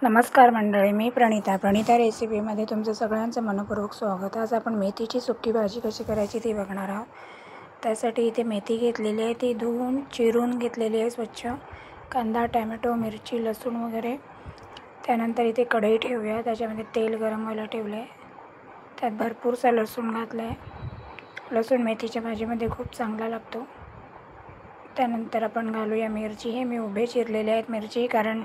नमस्कार मंडळी, मी प्रणिता रेसिपीमध्ये तुमचं सगळ्यांचं मनपूर्वक स्वागत. आज आपण मेथीची सुकी भाजी कशी करायची ती बघणार आहोत. त्यासाठी इथे मेथी घेतलेली आहे, ती धुवून चिरून घेतलेली आहे स्वच्छ. कांदा, टॅमॅटो, मिरची, लसूण वगैरे. त्यानंतर इथे कढई ठेवूया, त्याच्यामध्ये तेल गरम व्हायला ठेवलं आहे. त्यात भरपूरसा लसूण घातला आहे. लसूण मेथीच्या भाजीमध्ये खूप चांगला लागतो. त्यानंतर आपण घालूया मिरची. हे मी उभे चिरलेले आहेत मिरची, कारण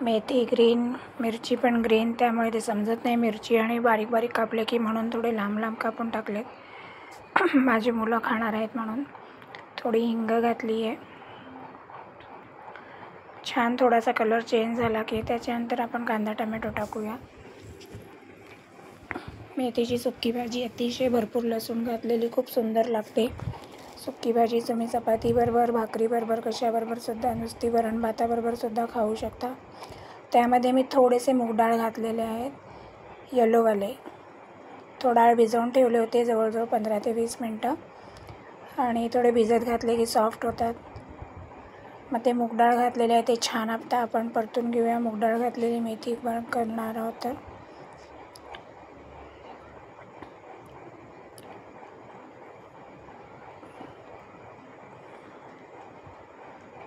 मेथी ग्रीन, मिरची पण ग्रीन, त्यामुळे ते समजत नाही मिरची आणि बारीक बारीक कापले की, म्हणून थोडे लांब लांब कापून टाकलेत. माझी मुलं खाणार आहेत म्हणून. थोडी हिंग घातली आहे. छान थोडासा कलर चेंज झाला की त्याच्यानंतर आपण कांदा टमॅटो टाकूया. मेथीची सुकी भाजी अतिशय भरपूर लसूण घातलेली खूप सुंदर लागते. सुकी भाजी तुम्ही चपातीबरोबर, भाकरीबरोबर, कशाबरोबरसुद्धा, नुसती वरण भाताबरोबरसुद्धा खाऊ शकता. त्यामध्ये मी थोडेसे मूग डाळ घातलेले आहेत, येलोवाले. थोडा वेळ भिजवून ठेवले होते, जवळजवळ 15 ते 20 मिनटं. आणि थोडे भिजत घातले की सॉफ्ट होतात. मग ते मूग डाळ घातलेले आहे ते छान आता आपण परतून घेऊया. मूग डाळ घातलेली मेथी पण करणार आहोत तर.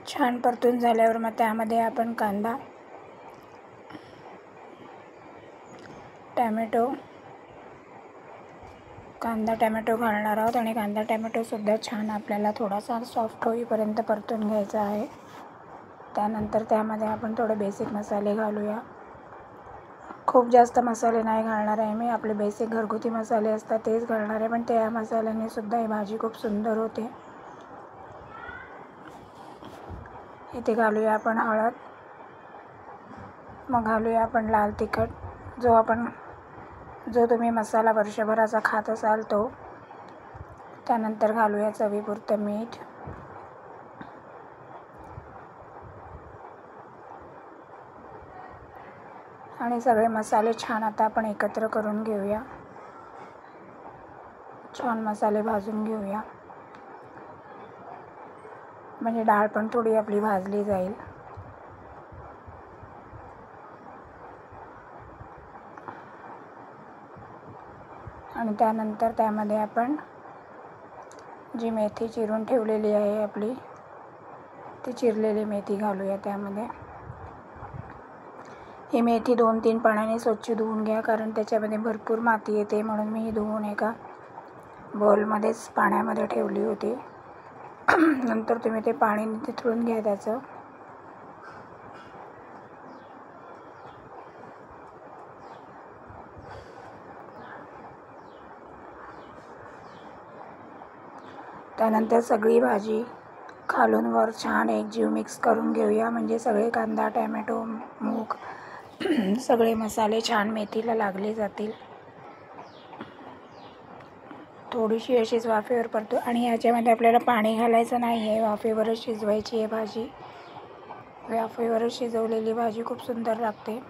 छान परतून झाल्यावर मग त्यामध्ये आपण कांदा, टॅमॅटो घालणार आहोत. आणि कांदा टॅमॅटोसुद्धा छान आपल्याला थोडासा सॉफ्ट होईपर्यंत परतून घ्यायचा आहे. त्यानंतर त्यामध्ये आपण थोडे बेसिक मसाले घालूया. खूप जास्त मसाले नाही घालणार आहे मी, आपले बेसिक घरगुती मसाले असतात तेच घालणार आहे, पण त्या मसाल्याने सुद्धा ही भाजी खूप सुंदर होते. इथे घालूया आपण हळद. मग घालूया आपण लाल तिखट, जो तुम्ही मसाला वर्षभराचा खात असाल तो. त्यानंतर घालूया चवीपुरतं मीठ. आणि सगळे मसाले छान आता आपण एकत्र करून घेऊया. छान मसाले भाजून घेऊया, म्हणजे डाळ पण थोडी आपली भाजली जाईल. आणि त्यानंतर त्यामध्ये आपण जी मेथी चिरून ठेवलेली आहे आपली, ती चिरलेली मेथी घालूया त्यामध्ये. ही मेथी 2-3 पाण्याने स्वच्छ धुवून घ्या, कारण त्याच्यामध्ये भरपूर माती येते, म्हणून मी ही धुवून एका बॉलमध्येच पाण्यामध्ये ठेवली होती. नंतर तुम्ही ते पाणी निथळून घ्या त्याचं. त्यानंतर सगळी भाजी खालून वर छान एकजीव मिक्स करून घेऊया, म्हणजे सगळे कांदा, टॅमॅटो, मूग सगळे मसाले छान मेथीला लागले जातील. थोडीशी अशीच वाफेवर परतू. आणि याच्यामध्ये आपल्याला पाणी घालायचं नाही आहे, वाफेवरच शिजवायची आहे भाजी. वाफेवरच शिजवलेली भाजी खूप सुंदर लागते,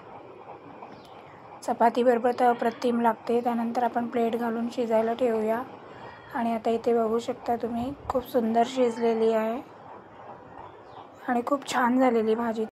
चपातीबरोबर तर अप्रतिम लागते. त्यानंतर आपण प्लेट घालून शिजायला ठेवूया. आणि आता इथे बघू शकता तुम्ही, खूप सुंदर शिजलेली आहे आणि खूप छान झालेली भाजी.